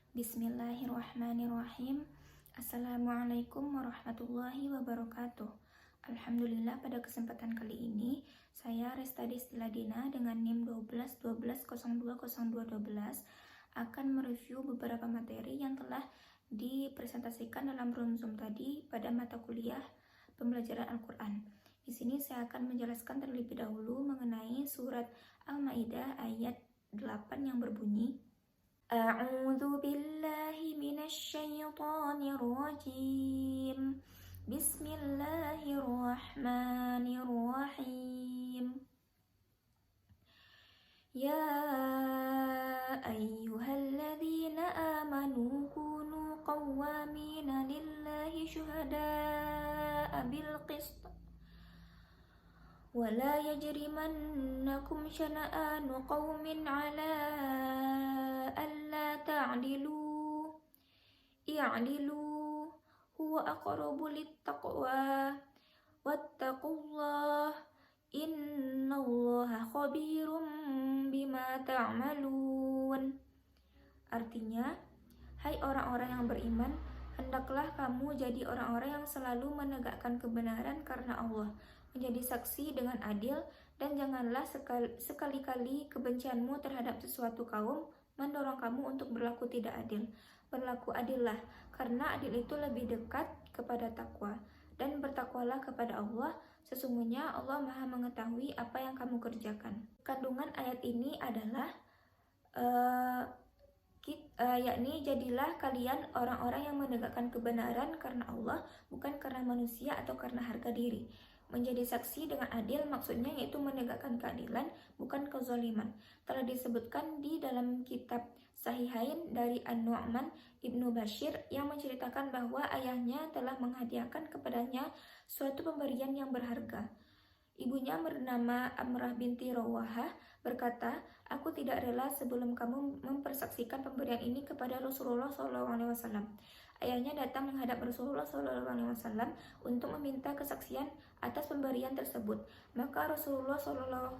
Bismillahirrahmanirrahim. Assalamualaikum warahmatullahi wabarakatuh. Alhamdulillah, pada kesempatan kali ini saya Restadi Stiladina dengan NIM 1212020212 akan mereview beberapa materi yang telah dipresentasikan dalam room Zoom tadi pada mata kuliah pembelajaran Al-Quran. Di sini saya akan menjelaskan terlebih dahulu mengenai surat Al-Maidah ayat 8 yang berbunyi, A'udzu billahi minasyaitonir rajim. Bismillahirrahmanirrahim. Ya ayyuhalladzina amanu kunu qawwamina lillahi syuhada'a bil qist. ولا يجرمنكم شنآن قوم على ألا تعدلوا اعدلوا هو أقرب للتقوى واتقوا الله إن الله خبير بما تعملون. Artinya, hai orang-orang yang beriman, hendaklah kamu jadi orang-orang yang selalu menegakkan kebenaran karena Allah, menjadi saksi dengan adil, dan janganlah sekali-kali kebencianmu terhadap sesuatu kaum mendorong kamu untuk berlaku tidak adil. Berlaku adillah, karena adil itu lebih dekat kepada takwa. Dan bertakwalah kepada Allah, sesungguhnya Allah Maha mengetahui apa yang kamu kerjakan. Kandungan ayat ini adalah yakni jadilah kalian orang-orang yang menegakkan kebenaran karena Allah, bukan karena manusia atau karena harga diri. Menjadi saksi dengan adil maksudnya yaitu menegakkan keadilan, bukan kezaliman. Telah disebutkan di dalam kitab Sahihain dari An-Nu'man Ibnu Bashir yang menceritakan bahwa ayahnya telah menghadiahkan kepadanya suatu pemberian yang berharga. Ibunya bernama Amrah binti Rawahah berkata, aku tidak rela sebelum kamu mempersaksikan pemberian ini kepada Rasulullah SAW. Ayahnya datang menghadap Rasulullah SAW untuk meminta kesaksian atas pemberian tersebut. Maka Rasulullah SAW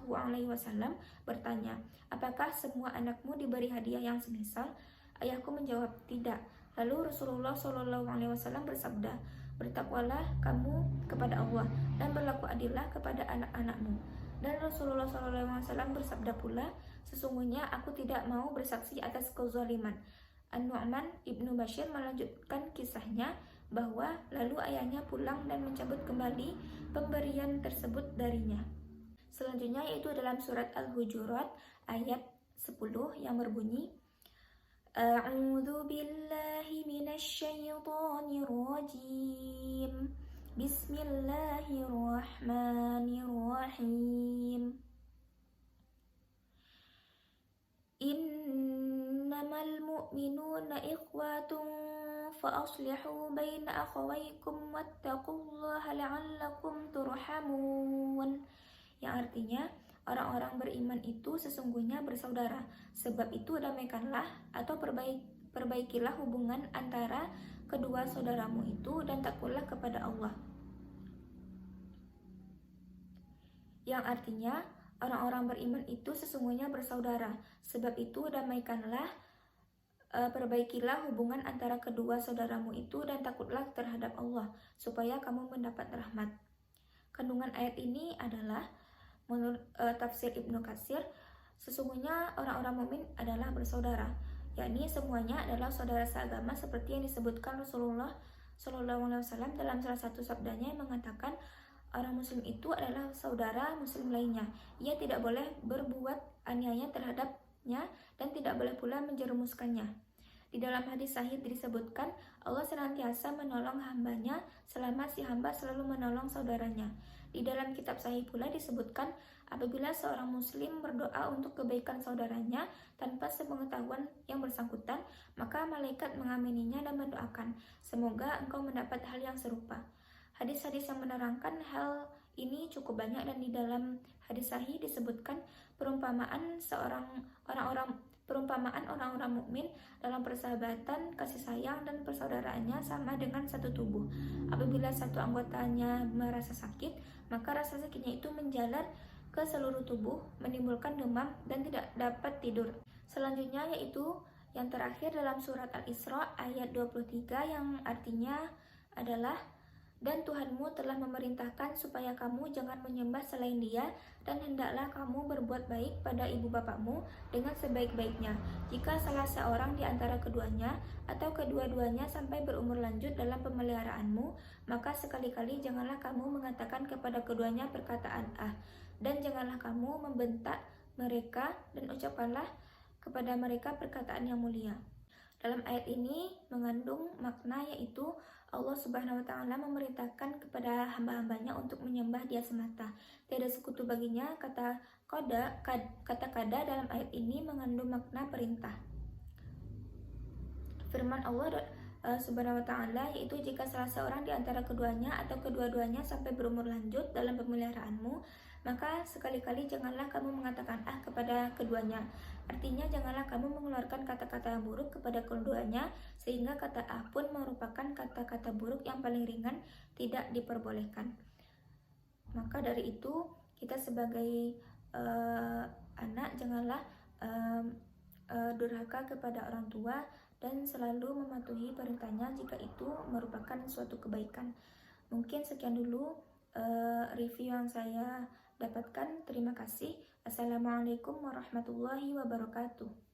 bertanya, apakah semua anakmu diberi hadiah yang semisal? Ayahku menjawab, tidak. Lalu Rasulullah SAW bersabda, bertakwalah kamu kepada Allah dan berlaku adillah kepada anak-anakmu. Dan Rasulullah SAW bersabda pula, sesungguhnya aku tidak mau bersaksi atas kezaliman. An-Nu'man Ibnu Bashir melanjutkan kisahnya bahwa lalu ayahnya pulang dan mencabut kembali pemberian tersebut darinya. Selanjutnya yaitu dalam surat Al-Hujurat ayat 10 yang berbunyi, A'udzu billahi minasyaitonir rajim. Bismillahirrahmanirrahim. Innamal mu'minuna ikhwatun fa aslihu baina akhawaykum wattaqullaha la'allakum turhamun. Yang artinya, orang-orang beriman itu sesungguhnya bersaudara, sebab itu damaikanlah atau perbaikilah hubungan antara kedua saudaramu itu dan takutlah kepada Allah. Yang artinya, orang-orang beriman itu sesungguhnya bersaudara, sebab itu damaikanlah, perbaikilah hubungan antara kedua saudaramu itu dan takutlah terhadap Allah, supaya kamu mendapat rahmat. Kandungan ayat ini adalah, menurut tafsir Ibnu Katsir, sesungguhnya orang-orang mukmin adalah bersaudara, yakni semuanya adalah saudara seagama seperti yang disebutkan Rasulullah SAW dalam salah satu sabdanya yang mengatakan, orang muslim itu adalah saudara muslim lainnya. Ia tidak boleh berbuat aniaya terhadapnya dan tidak boleh pula menjerumuskannya. Di dalam hadis sahih disebutkan, Allah senantiasa menolong hambanya selama si hamba selalu menolong saudaranya. Di dalam kitab sahih pula disebutkan, apabila seorang muslim berdoa untuk kebaikan saudaranya tanpa sepengetahuan yang bersangkutan, maka malaikat mengamininya dan mendoakan, semoga engkau mendapat hal yang serupa. Hadis-hadis yang menerangkan hal ini cukup banyak, dan di dalam hadis sahih disebutkan perumpamaan orang-orang mukmin dalam persahabatan, kasih sayang, dan persaudaraannya sama dengan satu tubuh. Apabila satu anggotanya merasa sakit, maka rasa sakitnya itu menjalar ke seluruh tubuh, menimbulkan demam dan tidak dapat tidur. Selanjutnya yaitu Yang terakhir dalam surat Al-Isra ayat 23 yang artinya adalah, dan Tuhanmu telah memerintahkan supaya kamu jangan menyembah selain Dia, dan hendaklah kamu berbuat baik pada ibu bapakmu dengan sebaik-baiknya. Jika salah seorang di antara keduanya atau kedua-duanya sampai berumur lanjut dalam pemeliharaanmu, maka sekali-kali janganlah kamu mengatakan kepada keduanya perkataan "ah", dan janganlah kamu membentak mereka, dan ucapkanlah kepada mereka perkataan yang mulia. Dalam ayat ini mengandung makna, yaitu Allah Subhanahu wa Ta'ala memerintahkan kepada hamba-hambanya untuk menyembah Dia semata, tiada sekutu baginya. Kata kada dalam ayat ini mengandung makna perintah. Firman Allah Subhanahu wa Ta'ala, yaitu jika salah seorang di antara keduanya atau kedua-duanya sampai berumur lanjut dalam pemeliharaanmu, maka sekali-kali janganlah kamu mengatakan "ah" kepada keduanya. Artinya janganlah kamu mengeluarkan kata-kata yang buruk kepada keduanya, sehingga kata "ah" pun merupakan kata-kata buruk yang paling ringan, tidak diperbolehkan. Maka dari itu kita sebagai anak janganlah durhaka kepada orang tua dan selalu mematuhi perintahnya jika itu merupakan suatu kebaikan. Mungkin sekian dulu review yang saya dapatkan. Terima kasih. Assalamualaikum warahmatullahi wabarakatuh.